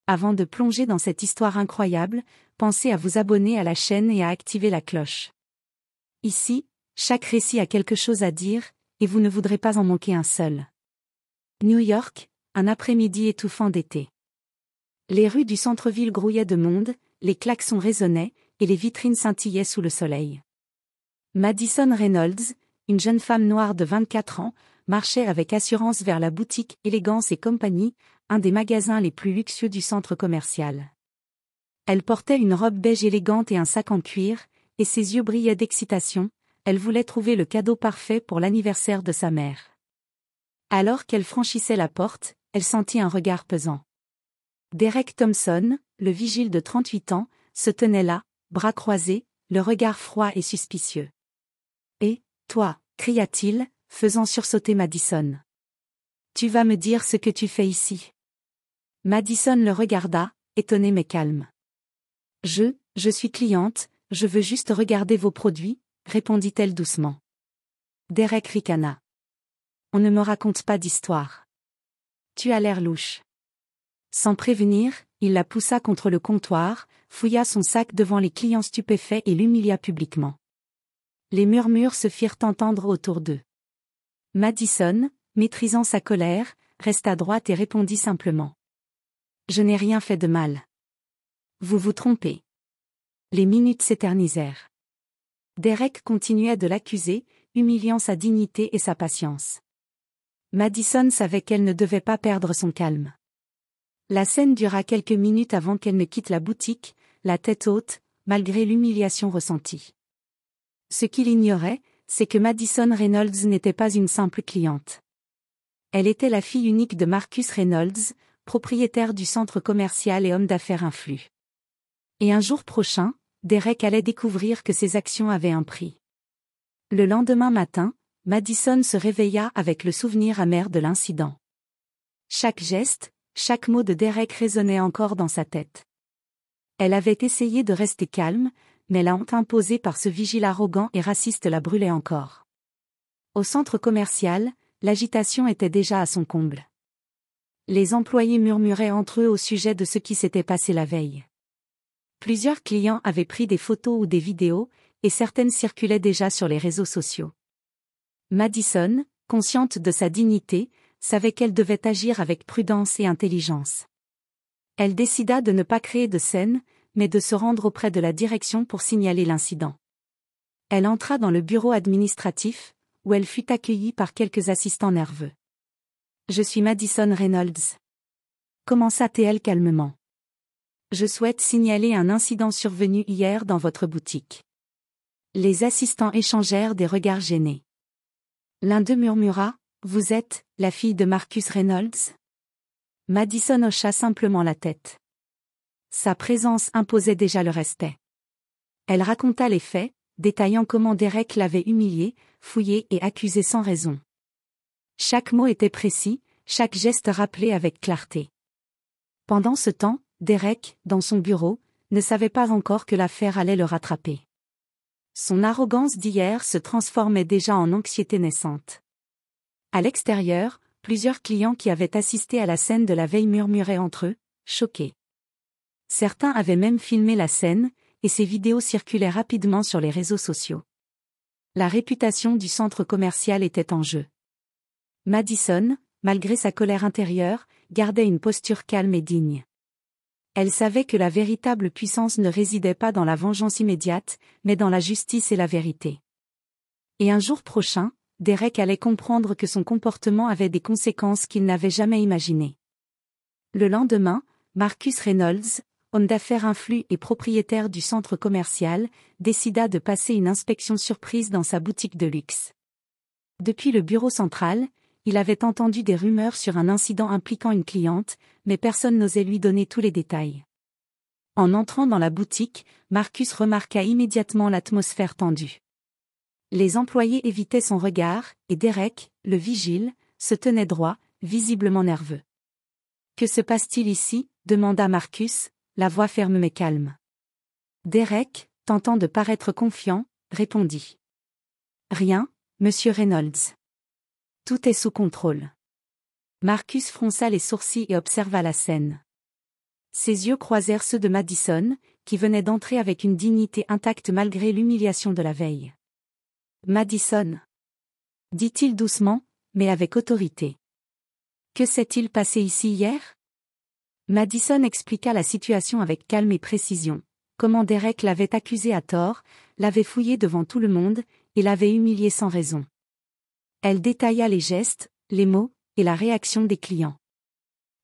Avant de plonger dans cette histoire incroyable, pensez à vous abonner à la chaîne et à activer la cloche. Ici, chaque récit a quelque chose à dire, et vous ne voudrez pas en manquer un seul. New York, un après-midi étouffant d'été. Les rues du centre-ville grouillaient de monde, les klaxons résonnaient, et les vitrines scintillaient sous le soleil. Madison Reynolds, une jeune femme noire de 24 ans, marchait avec assurance vers la boutique Élégance et Compagnie, un des magasins les plus luxueux du centre commercial. Elle portait une robe beige élégante et un sac en cuir, et ses yeux brillaient d'excitation. Elle voulait trouver le cadeau parfait pour l'anniversaire de sa mère. Alors qu'elle franchissait la porte, elle sentit un regard pesant. Derek Thompson, le vigile de 38 ans, se tenait là, bras croisés, le regard froid et suspicieux. « Et, toi » cria-t-il, faisant sursauter Madison. « Tu vas me dire ce que tu fais ici ?» Madison le regarda, étonnée mais calme. « Je suis cliente, je veux juste regarder vos produits », répondit-elle doucement. Derek ricana. « On ne me raconte pas d'histoire. Tu as l'air louche. » Sans prévenir, il la poussa contre le comptoir, fouilla son sac devant les clients stupéfaits et l'humilia publiquement. Les murmures se firent entendre autour d'eux. Madison, maîtrisant sa colère, resta droite et répondit simplement. « Je n'ai rien fait de mal. » « Vous vous trompez. » Les minutes s'éternisèrent. Derek continuait de l'accuser, humiliant sa dignité et sa patience. Madison savait qu'elle ne devait pas perdre son calme. La scène dura quelques minutes avant qu'elle ne quitte la boutique, la tête haute, malgré l'humiliation ressentie. Ce qu'il ignorait, c'est que Madison Reynolds n'était pas une simple cliente. Elle était la fille unique de Marcus Reynolds, propriétaire du centre commercial et homme d'affaires influent. Et un jour prochain, Derek allait découvrir que ses actions avaient un prix. Le lendemain matin, Madison se réveilla avec le souvenir amer de l'incident. Chaque geste, chaque mot de Derek résonnait encore dans sa tête. Elle avait essayé de rester calme, mais la honte imposée par ce vigile arrogant et raciste la brûlait encore. Au centre commercial, l'agitation était déjà à son comble. Les employés murmuraient entre eux au sujet de ce qui s'était passé la veille. Plusieurs clients avaient pris des photos ou des vidéos, et certaines circulaient déjà sur les réseaux sociaux. Madison, consciente de sa dignité, savait qu'elle devait agir avec prudence et intelligence. Elle décida de ne pas créer de scène, mais de se rendre auprès de la direction pour signaler l'incident. Elle entra dans le bureau administratif, où elle fut accueillie par quelques assistants nerveux. « Je suis Madison Reynolds. » commença-t-elle calmement. « Je souhaite signaler un incident survenu hier dans votre boutique. » Les assistants échangèrent des regards gênés. L'un d'eux murmura, « Vous êtes la fille de Marcus Reynolds ?» Madison hocha simplement la tête. Sa présence imposait déjà le respect. Elle raconta les faits, détaillant comment Derek l'avait humiliée, fouillée et accusée sans raison. Chaque mot était précis, chaque geste rappelé avec clarté. Pendant ce temps, Derek, dans son bureau, ne savait pas encore que l'affaire allait le rattraper. Son arrogance d'hier se transformait déjà en anxiété naissante. À l'extérieur, plusieurs clients qui avaient assisté à la scène de la veille murmuraient entre eux, choqués. Certains avaient même filmé la scène, et ces vidéos circulaient rapidement sur les réseaux sociaux. La réputation du centre commercial était en jeu. Madison, malgré sa colère intérieure, gardait une posture calme et digne. Elle savait que la véritable puissance ne résidait pas dans la vengeance immédiate, mais dans la justice et la vérité. Et un jour prochain, Derek allait comprendre que son comportement avait des conséquences qu'il n'avait jamais imaginées. Le lendemain, Marcus Reynolds, homme d'affaires influent et propriétaire du centre commercial, décida de passer une inspection surprise dans sa boutique de luxe. Depuis le bureau central, il avait entendu des rumeurs sur un incident impliquant une cliente, mais personne n'osait lui donner tous les détails. En entrant dans la boutique, Marcus remarqua immédiatement l'atmosphère tendue. Les employés évitaient son regard, et Derek, le vigile, se tenait droit, visiblement nerveux. « Que se passe-t-il ici ?» demanda Marcus, la voix ferme mais calme. Derek, tentant de paraître confiant, répondit. « Rien, monsieur Reynolds. Tout est sous contrôle. » Marcus fronça les sourcils et observa la scène. Ses yeux croisèrent ceux de Madison, qui venait d'entrer avec une dignité intacte malgré l'humiliation de la veille. Madison, dit-il doucement, mais avec autorité. Que s'est-il passé ici hier? Madison expliqua la situation avec calme et précision, comment Derek l'avait accusé à tort, l'avait fouillé devant tout le monde, et l'avait humilié sans raison. Elle détailla les gestes, les mots, et la réaction des clients.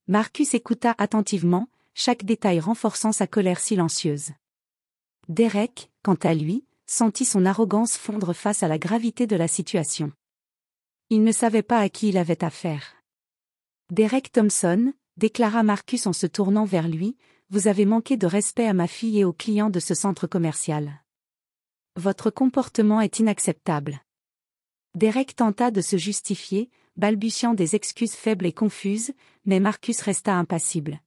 Marcus écouta attentivement, chaque détail renforçant sa colère silencieuse. Derek, quant à lui, sentit son arrogance fondre face à la gravité de la situation. Il ne savait pas à qui il avait affaire. Derek Thompson, déclara Marcus en se tournant vers lui, vous avez manqué de respect à ma fille et aux clients de ce centre commercial. Votre comportement est inacceptable. Derek tenta de se justifier, balbutiant des excuses faibles et confuses, mais Marcus resta impassible.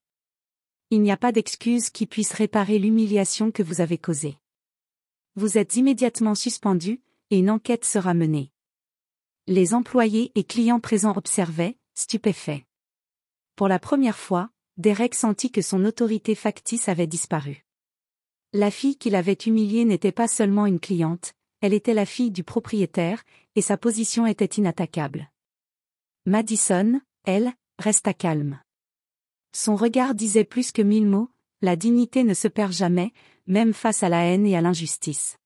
Il n'y a pas d'excuse qui puisse réparer l'humiliation que vous avez causée. Vous êtes immédiatement suspendu, et une enquête sera menée. Les employés et clients présents observaient, stupéfaits. Pour la première fois, Derek sentit que son autorité factice avait disparu. La fille qu'il avait humiliée n'était pas seulement une cliente, elle était la fille du propriétaire, et sa position était inattaquable. Madison, elle, resta calme. Son regard disait plus que 1000 mots, la dignité ne se perd jamais, même face à la haine et à l'injustice.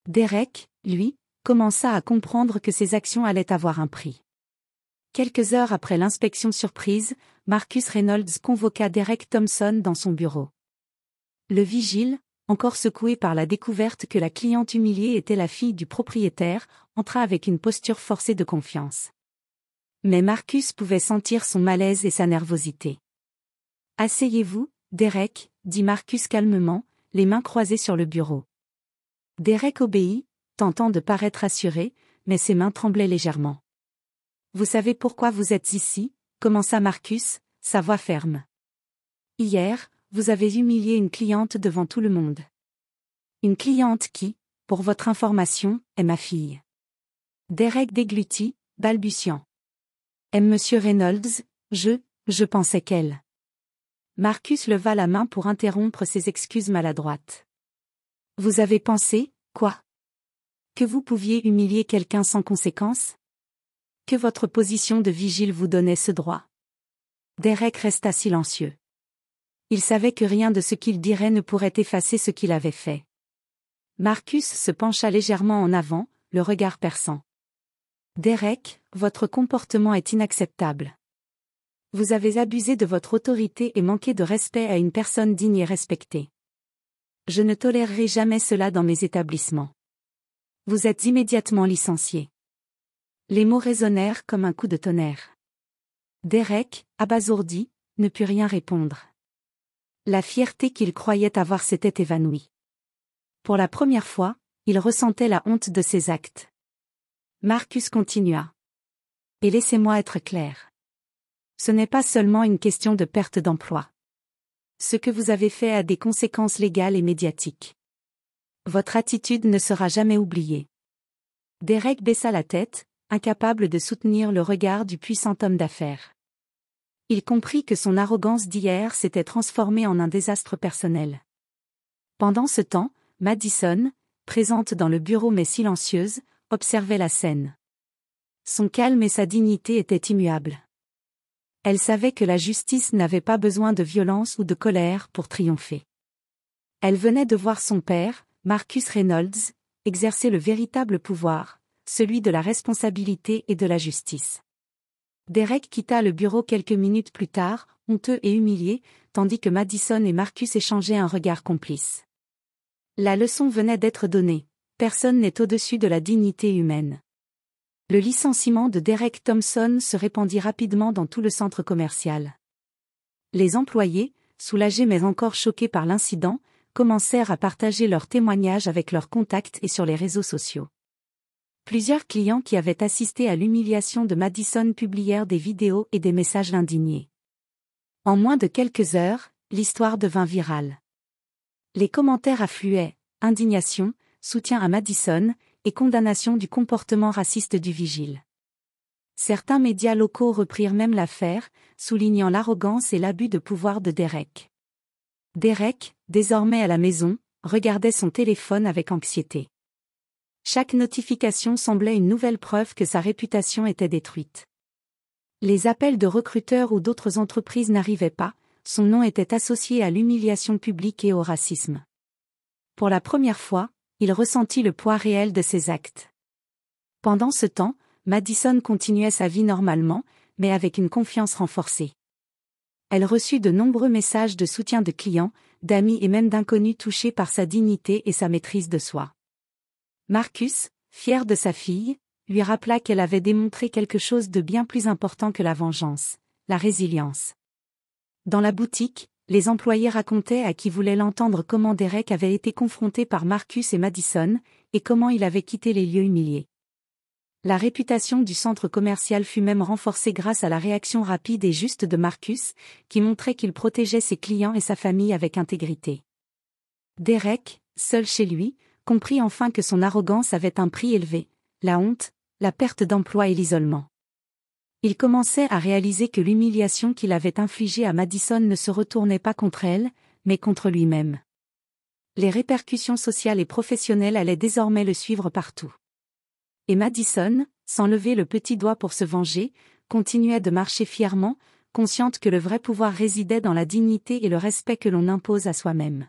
Derek, lui, commença à comprendre que ses actions allaient avoir un prix. Quelques heures après l'inspection surprise, Marcus Reynolds convoqua Derek Thompson dans son bureau. Le vigile, encore secoué par la découverte que la cliente humiliée était la fille du propriétaire, entra avec une posture forcée de confiance. Mais Marcus pouvait sentir son malaise et sa nervosité. « Asseyez-vous, Derek, » dit Marcus calmement, les mains croisées sur le bureau. Derek obéit, tentant de paraître assuré, mais ses mains tremblaient légèrement. « Vous savez pourquoi vous êtes ici ?» commença Marcus, sa voix ferme. « Hier, vous avez humilié une cliente devant tout le monde. Une cliente qui, pour votre information, est ma fille. » Derek déglutit, balbutiant. « Aime Monsieur Reynolds, je pensais qu'elle. » Marcus leva la main pour interrompre ses excuses maladroites. « Vous avez pensé, quoi? Que vous pouviez humilier quelqu'un sans conséquence? Que votre position de vigile vous donnait ce droit? » Derek resta silencieux. Il savait que rien de ce qu'il dirait ne pourrait effacer ce qu'il avait fait. Marcus se pencha légèrement en avant, le regard perçant. « Derek, votre comportement est inacceptable. Vous avez abusé de votre autorité et manqué de respect à une personne digne et respectée. Je ne tolérerai jamais cela dans mes établissements. Vous êtes immédiatement licencié. » Les mots résonnèrent comme un coup de tonnerre. Derek, abasourdi, ne put rien répondre. La fierté qu'il croyait avoir s'était évanouie. Pour la première fois, il ressentait la honte de ses actes. Marcus continua. « Et laissez-moi être clair. Ce n'est pas seulement une question de perte d'emploi. Ce que vous avez fait a des conséquences légales et médiatiques. Votre attitude ne sera jamais oubliée. » Derek baissa la tête, incapable de soutenir le regard du puissant homme d'affaires. Il comprit que son arrogance d'hier s'était transformée en un désastre personnel. Pendant ce temps, Madison, présente dans le bureau mais silencieuse, observait la scène. Son calme et sa dignité étaient immuables. Elle savait que la justice n'avait pas besoin de violence ou de colère pour triompher. Elle venait de voir son père, Marcus Reynolds, exercer le véritable pouvoir, celui de la responsabilité et de la justice. Derek quitta le bureau quelques minutes plus tard, honteux et humilié, tandis que Madison et Marcus échangeaient un regard complice. La leçon venait d'être donnée, personne n'est au-dessus de la dignité humaine. Le licenciement de Derek Thompson se répandit rapidement dans tout le centre commercial. Les employés, soulagés mais encore choqués par l'incident, commencèrent à partager leurs témoignages avec leurs contacts et sur les réseaux sociaux. Plusieurs clients qui avaient assisté à l'humiliation de Madison publièrent des vidéos et des messages indignés. En moins de quelques heures, l'histoire devint virale. Les commentaires affluaient, indignation, soutien à Madison, et condamnation du comportement raciste du vigile. Certains médias locaux reprirent même l'affaire, soulignant l'arrogance et l'abus de pouvoir de Derek. Derek, désormais à la maison, regardait son téléphone avec anxiété. Chaque notification semblait une nouvelle preuve que sa réputation était détruite. Les appels de recruteurs ou d'autres entreprises n'arrivaient pas, son nom était associé à l'humiliation publique et au racisme. Pour la première fois, il ressentit le poids réel de ses actes. Pendant ce temps, Madison continuait sa vie normalement, mais avec une confiance renforcée. Elle reçut de nombreux messages de soutien de clients, d'amis et même d'inconnus touchés par sa dignité et sa maîtrise de soi. Marcus, fier de sa fille, lui rappela qu'elle avait démontré quelque chose de bien plus important que la vengeance, la résilience. Dans la boutique, les employés racontaient à qui voulait l'entendre comment Derek avait été confronté par Marcus et Madison, et comment il avait quitté les lieux humiliés. La réputation du centre commercial fut même renforcée grâce à la réaction rapide et juste de Marcus, qui montrait qu'il protégeait ses clients et sa famille avec intégrité. Derek, seul chez lui, comprit enfin que son arrogance avait un prix élevé, la honte, la perte d'emploi et l'isolement. Il commençait à réaliser que l'humiliation qu'il avait infligée à Madison ne se retournait pas contre elle, mais contre lui-même. Les répercussions sociales et professionnelles allaient désormais le suivre partout. Et Madison, sans lever le petit doigt pour se venger, continuait de marcher fièrement, consciente que le vrai pouvoir résidait dans la dignité et le respect que l'on impose à soi-même.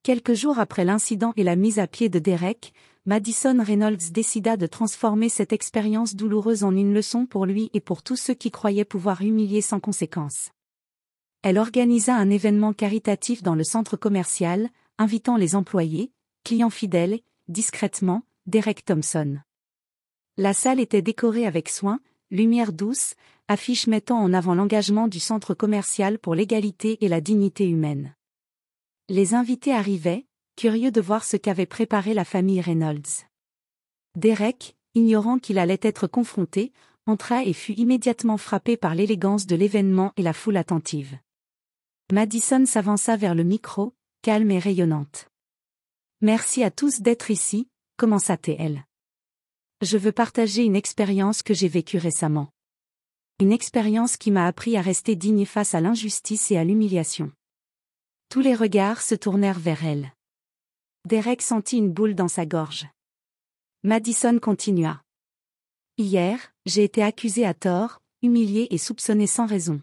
Quelques jours après l'incident et la mise à pied de Derek, Madison Reynolds décida de transformer cette expérience douloureuse en une leçon pour lui et pour tous ceux qui croyaient pouvoir humilier sans conséquence. Elle organisa un événement caritatif dans le centre commercial, invitant les employés, clients fidèles, discrètement, Derek Thompson. La salle était décorée avec soin, lumière douce, affiches mettant en avant l'engagement du centre commercial pour l'égalité et la dignité humaine. Les invités arrivaient, curieux de voir ce qu'avait préparé la famille Reynolds. Derek, ignorant qu'il allait être confronté, entra et fut immédiatement frappé par l'élégance de l'événement et la foule attentive. Madison s'avança vers le micro, calme et rayonnante. « Merci à tous d'être ici », commença-t-elle. « Je veux partager une expérience que j'ai vécue récemment. Une expérience qui m'a appris à rester digne face à l'injustice et à l'humiliation. » Tous les regards se tournèrent vers elle. Derek sentit une boule dans sa gorge. Madison continua. « Hier, j'ai été accusée à tort, humiliée et soupçonnée sans raison.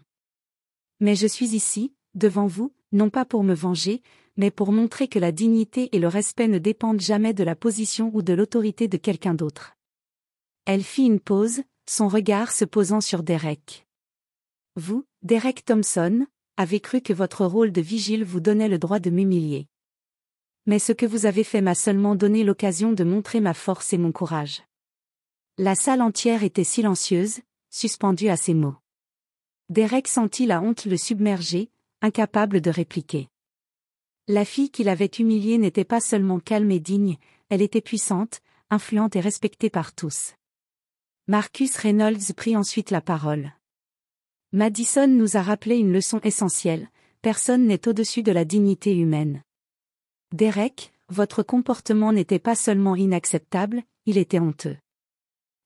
Mais je suis ici, devant vous, non pas pour me venger, mais pour montrer que la dignité et le respect ne dépendent jamais de la position ou de l'autorité de quelqu'un d'autre. » Elle fit une pause, son regard se posant sur Derek. « Vous, Derek Thompson, avez cru que votre rôle de vigile vous donnait le droit de m'humilier. Mais ce que vous avez fait m'a seulement donné l'occasion de montrer ma force et mon courage. » La salle entière était silencieuse, suspendue à ces mots. Derek sentit la honte le submerger, incapable de répliquer. La fille qu'il avait humiliée n'était pas seulement calme et digne, elle était puissante, influente et respectée par tous. Marcus Reynolds prit ensuite la parole. Madison nous a rappelé une leçon essentielle, personne n'est au-dessus de la dignité humaine. Derek, votre comportement n'était pas seulement inacceptable, il était honteux.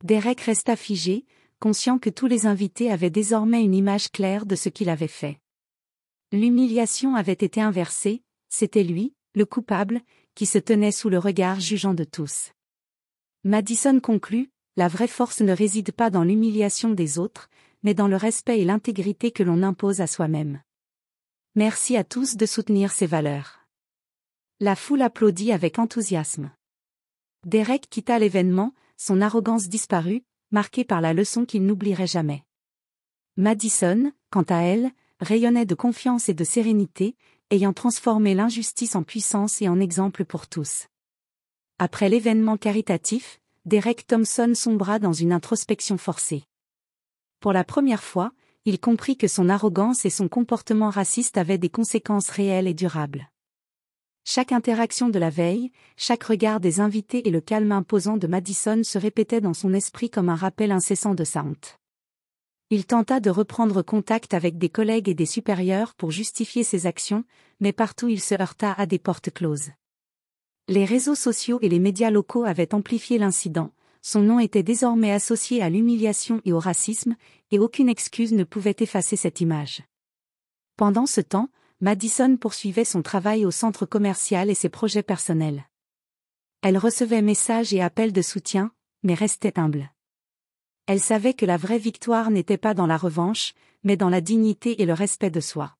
Derek resta figé, conscient que tous les invités avaient désormais une image claire de ce qu'il avait fait. L'humiliation avait été inversée, c'était lui, le coupable, qui se tenait sous le regard jugeant de tous. Madison conclut, la vraie force ne réside pas dans l'humiliation des autres, mais dans le respect et l'intégrité que l'on impose à soi-même. Merci à tous de soutenir ces valeurs. La foule applaudit avec enthousiasme. Derek quitta l'événement, son arrogance disparut, marquée par la leçon qu'il n'oublierait jamais. Madison, quant à elle, rayonnait de confiance et de sérénité, ayant transformé l'injustice en puissance et en exemple pour tous. Après l'événement caritatif, Derek Thompson sombra dans une introspection forcée. Pour la première fois, il comprit que son arrogance et son comportement raciste avaient des conséquences réelles et durables. Chaque interaction de la veille, chaque regard des invités et le calme imposant de Madison se répétaient dans son esprit comme un rappel incessant de sa honte. Il tenta de reprendre contact avec des collègues et des supérieurs pour justifier ses actions, mais partout il se heurta à des portes closes. Les réseaux sociaux et les médias locaux avaient amplifié l'incident, son nom était désormais associé à l'humiliation et au racisme, et aucune excuse ne pouvait effacer cette image. Pendant ce temps, Madison poursuivait son travail au centre commercial et ses projets personnels. Elle recevait messages et appels de soutien, mais restait humble. Elle savait que la vraie victoire n'était pas dans la revanche, mais dans la dignité et le respect de soi.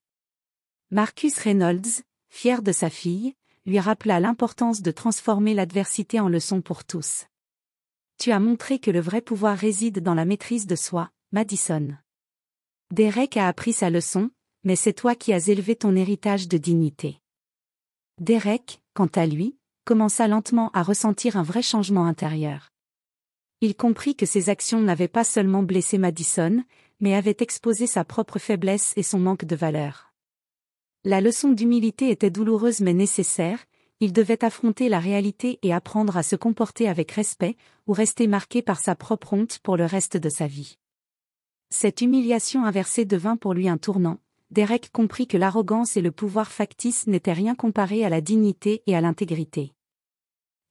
Marcus Reynolds, fier de sa fille, lui rappela l'importance de transformer l'adversité en leçon pour tous. Tu as montré que le vrai pouvoir réside dans la maîtrise de soi, Madison. Derek a appris sa leçon, mais c'est toi qui as élevé ton héritage de dignité. Derek, quant à lui, commença lentement à ressentir un vrai changement intérieur. Il comprit que ses actions n'avaient pas seulement blessé Madison, mais avaient exposé sa propre faiblesse et son manque de valeur. La leçon d'humilité était douloureuse mais nécessaire, il devait affronter la réalité et apprendre à se comporter avec respect, ou rester marqué par sa propre honte pour le reste de sa vie. Cette humiliation inversée devint pour lui un tournant. Derek comprit que l'arrogance et le pouvoir factice n'étaient rien comparés à la dignité et à l'intégrité.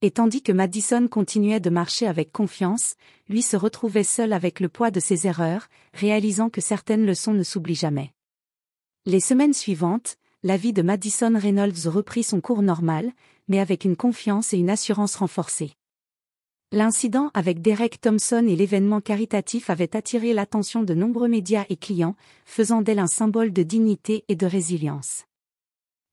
Et tandis que Madison continuait de marcher avec confiance, lui se retrouvait seul avec le poids de ses erreurs, réalisant que certaines leçons ne s'oublient jamais. Les semaines suivantes, la vie de Madison Reynolds reprit son cours normal, mais avec une confiance et une assurance renforcées. L'incident avec Derek Thompson et l'événement caritatif avaient attiré l'attention de nombreux médias et clients, faisant d'elle un symbole de dignité et de résilience.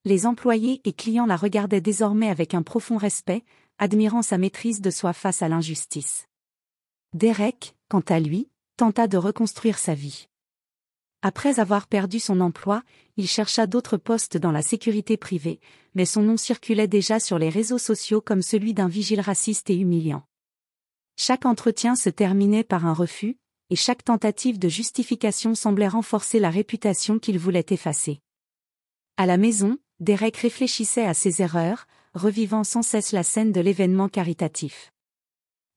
Les employés et clients la regardaient désormais avec un profond respect, admirant sa maîtrise de soi face à l'injustice. Derek, quant à lui, tenta de reconstruire sa vie. Après avoir perdu son emploi, il chercha d'autres postes dans la sécurité privée, mais son nom circulait déjà sur les réseaux sociaux comme celui d'un vigile raciste et humiliant. Chaque entretien se terminait par un refus, et chaque tentative de justification semblait renforcer la réputation qu'il voulait effacer. À la maison, Derek réfléchissait à ses erreurs, revivant sans cesse la scène de l'événement caritatif.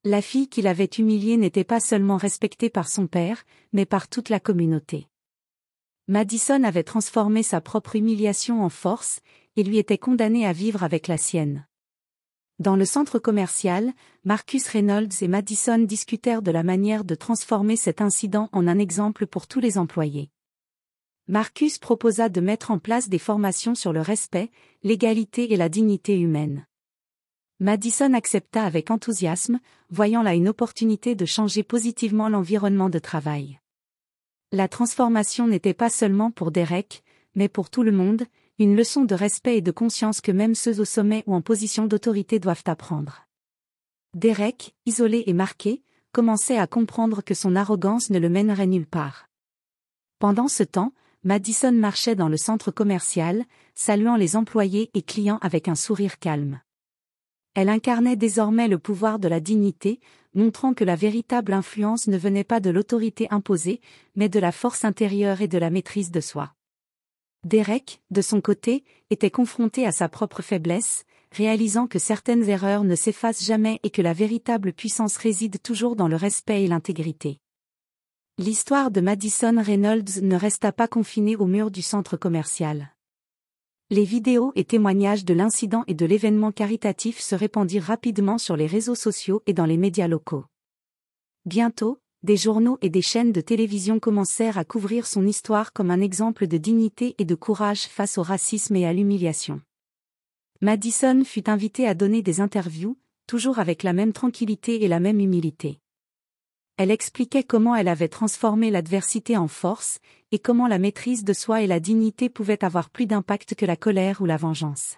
La fille qu'il avait humiliée n'était pas seulement respectée par son père, mais par toute la communauté. Madison avait transformé sa propre humiliation en force, et lui était condamné à vivre avec la sienne. Dans le centre commercial, Marcus Reynolds et Madison discutèrent de la manière de transformer cet incident en un exemple pour tous les employés. Marcus proposa de mettre en place des formations sur le respect, l'égalité et la dignité humaine. Madison accepta avec enthousiasme, voyant là une opportunité de changer positivement l'environnement de travail. La transformation n'était pas seulement pour Derek, mais pour tout le monde, une leçon de respect et de conscience que même ceux au sommet ou en position d'autorité doivent apprendre. Derek, isolé et marqué, commençait à comprendre que son arrogance ne le mènerait nulle part. Pendant ce temps, Madison marchait dans le centre commercial, saluant les employés et clients avec un sourire calme. Elle incarnait désormais le pouvoir de la dignité, montrant que la véritable influence ne venait pas de l'autorité imposée, mais de la force intérieure et de la maîtrise de soi. Derek, de son côté, était confronté à sa propre faiblesse, réalisant que certaines erreurs ne s'effacent jamais et que la véritable puissance réside toujours dans le respect et l'intégrité. L'histoire de Madison Reynolds ne resta pas confinée aux murs du centre commercial. Les vidéos et témoignages de l'incident et de l'événement caritatif se répandirent rapidement sur les réseaux sociaux et dans les médias locaux. Bientôt, des journaux et des chaînes de télévision commencèrent à couvrir son histoire comme un exemple de dignité et de courage face au racisme et à l'humiliation. Madison fut invitée à donner des interviews, toujours avec la même tranquillité et la même humilité. Elle expliquait comment elle avait transformé l'adversité en force, et comment la maîtrise de soi et la dignité pouvaient avoir plus d'impact que la colère ou la vengeance.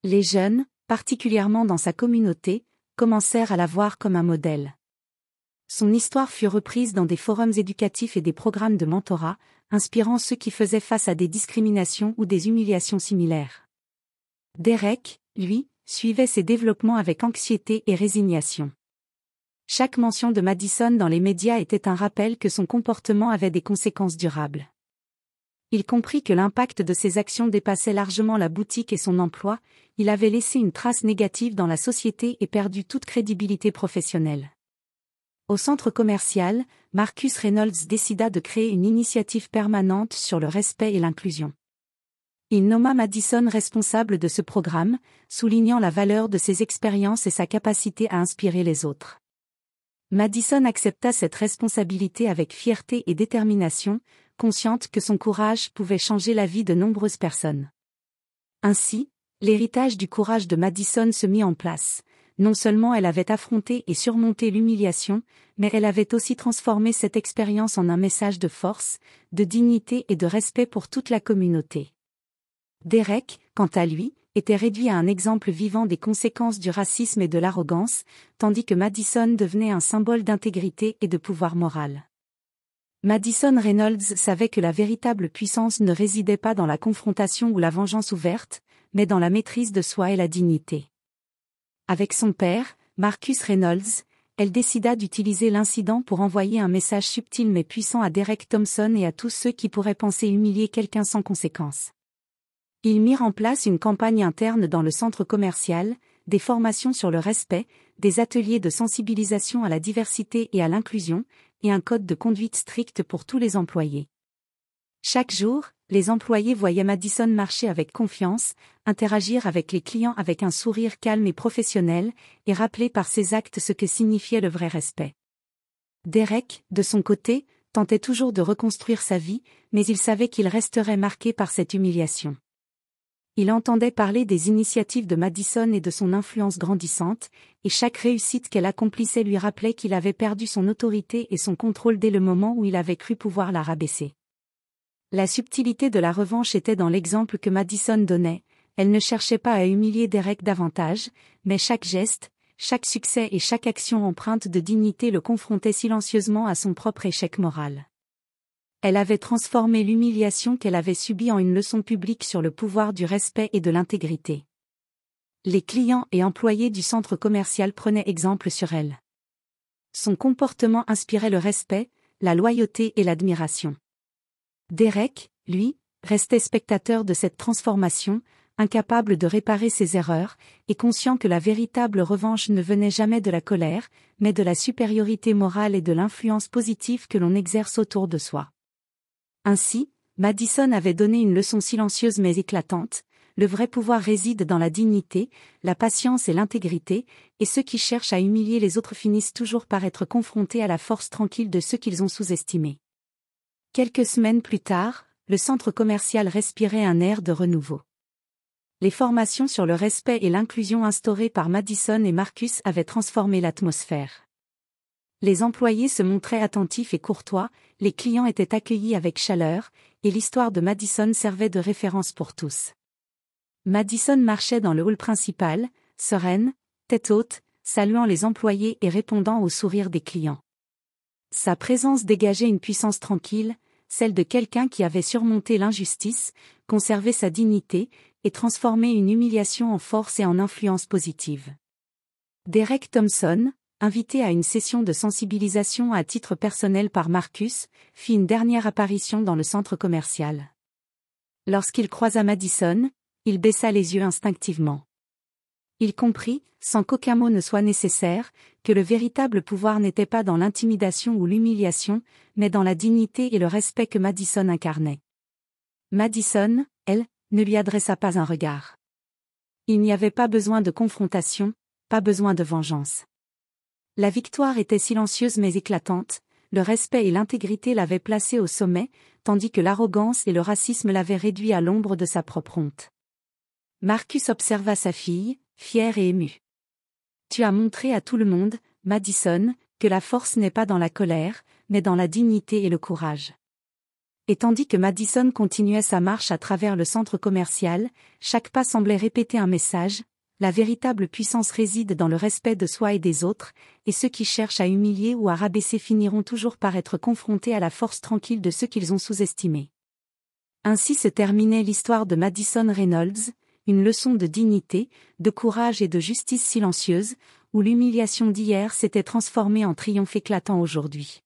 Les jeunes, particulièrement dans sa communauté, commencèrent à la voir comme un modèle. Son histoire fut reprise dans des forums éducatifs et des programmes de mentorat, inspirant ceux qui faisaient face à des discriminations ou des humiliations similaires. Derek, lui, suivait ces développements avec anxiété et résignation. Chaque mention de Madison dans les médias était un rappel que son comportement avait des conséquences durables. Il comprit que l'impact de ses actions dépassait largement la boutique et son emploi, il avait laissé une trace négative dans la société et perdu toute crédibilité professionnelle. Au centre commercial, Marcus Reynolds décida de créer une initiative permanente sur le respect et l'inclusion. Il nomma Madison responsable de ce programme, soulignant la valeur de ses expériences et sa capacité à inspirer les autres. Madison accepta cette responsabilité avec fierté et détermination, consciente que son courage pouvait changer la vie de nombreuses personnes. Ainsi, l'héritage du courage de Madison se mit en place. Non seulement elle avait affronté et surmonté l'humiliation, mais elle avait aussi transformé cette expérience en un message de force, de dignité et de respect pour toute la communauté. Derek, quant à lui, était réduit à un exemple vivant des conséquences du racisme et de l'arrogance, tandis que Madison devenait un symbole d'intégrité et de pouvoir moral. Madison Reynolds savait que la véritable puissance ne résidait pas dans la confrontation ou la vengeance ouverte, mais dans la maîtrise de soi et la dignité. Avec son père, Marcus Reynolds, elle décida d'utiliser l'incident pour envoyer un message subtil mais puissant à Derek Thompson et à tous ceux qui pourraient penser humilier quelqu'un sans conséquence. Ils mirent en place une campagne interne dans le centre commercial, des formations sur le respect, des ateliers de sensibilisation à la diversité et à l'inclusion, et un code de conduite strict pour tous les employés. Chaque jour, les employés voyaient Madison marcher avec confiance, interagir avec les clients avec un sourire calme et professionnel, et rappeler par ses actes ce que signifiait le vrai respect. Derek, de son côté, tentait toujours de reconstruire sa vie, mais il savait qu'il resterait marqué par cette humiliation. Il entendait parler des initiatives de Madison et de son influence grandissante, et chaque réussite qu'elle accomplissait lui rappelait qu'il avait perdu son autorité et son contrôle dès le moment où il avait cru pouvoir la rabaisser. La subtilité de la revanche était dans l'exemple que Madison donnait, elle ne cherchait pas à humilier Derek davantage, mais chaque geste, chaque succès et chaque action empreinte de dignité le confrontait silencieusement à son propre échec moral. Elle avait transformé l'humiliation qu'elle avait subie en une leçon publique sur le pouvoir du respect et de l'intégrité. Les clients et employés du centre commercial prenaient exemple sur elle. Son comportement inspirait le respect, la loyauté et l'admiration. Derek, lui, restait spectateur de cette transformation, incapable de réparer ses erreurs, et conscient que la véritable revanche ne venait jamais de la colère, mais de la supériorité morale et de l'influence positive que l'on exerce autour de soi. Ainsi, Madison avait donné une leçon silencieuse mais éclatante, le vrai pouvoir réside dans la dignité, la patience et l'intégrité, et ceux qui cherchent à humilier les autres finissent toujours par être confrontés à la force tranquille de ceux qu'ils ont sous-estimés. Quelques semaines plus tard, le centre commercial respirait un air de renouveau. Les formations sur le respect et l'inclusion instaurées par Madison et Marcus avaient transformé l'atmosphère. Les employés se montraient attentifs et courtois, les clients étaient accueillis avec chaleur, et l'histoire de Madison servait de référence pour tous. Madison marchait dans le hall principal, sereine, tête haute, saluant les employés et répondant aux sourires des clients. Sa présence dégageait une puissance tranquille, celle de quelqu'un qui avait surmonté l'injustice, conservé sa dignité, et transformé une humiliation en force et en influence positive. Derek Thompson, invité à une session de sensibilisation à titre personnel par Marcus, fit une dernière apparition dans le centre commercial. Lorsqu'il croisa Madison, il baissa les yeux instinctivement. Il comprit, sans qu'aucun mot ne soit nécessaire, que le véritable pouvoir n'était pas dans l'intimidation ou l'humiliation, mais dans la dignité et le respect que Madison incarnait. Madison, elle, ne lui adressa pas un regard. Il n'y avait pas besoin de confrontation, pas besoin de vengeance. La victoire était silencieuse mais éclatante, le respect et l'intégrité l'avaient placé au sommet, tandis que l'arrogance et le racisme l'avaient réduit à l'ombre de sa propre honte. Marcus observa sa fille, fier et ému. « Tu as montré à tout le monde, Madison, que la force n'est pas dans la colère, mais dans la dignité et le courage. » Et tandis que Madison continuait sa marche à travers le centre commercial, chaque pas semblait répéter un message. La véritable puissance réside dans le respect de soi et des autres, et ceux qui cherchent à humilier ou à rabaisser finiront toujours par être confrontés à la force tranquille de ceux qu'ils ont sous-estimés. Ainsi se terminait l'histoire de Madison Reynolds, une leçon de dignité, de courage et de justice silencieuse, où l'humiliation d'hier s'était transformée en triomphe éclatant aujourd'hui.